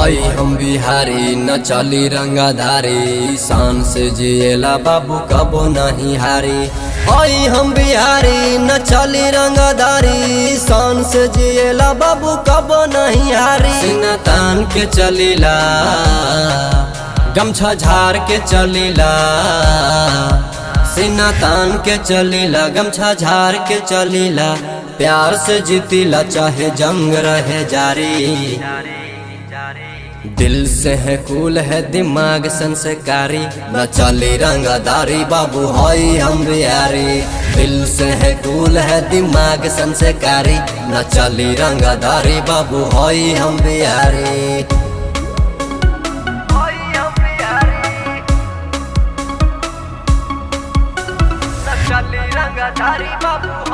हई हम बिहारी न चली रंगधारी, शान से जिएला बाबू कबो नहीं हारी। हई हम बिहारी न चली रंगधारी, शान से जिएला बाबू कबो नहीं हारी। सीना तान के चलीला, गमछा झाड़ के चलीला, सीना तान के चलीला, गमछा झाड़ के चलीला। प्यार से जीतीला चाहे जंग रहे जारी। दिल से है कूल है दिमाग संस्कारी, न चली रंगदारी बाबू हई हम बिहारी। दिल से है कूल है दिमाग संस्कारी, न चली रंगदारी बाबू हई हम बिहारी। चली रंगधारी बाबू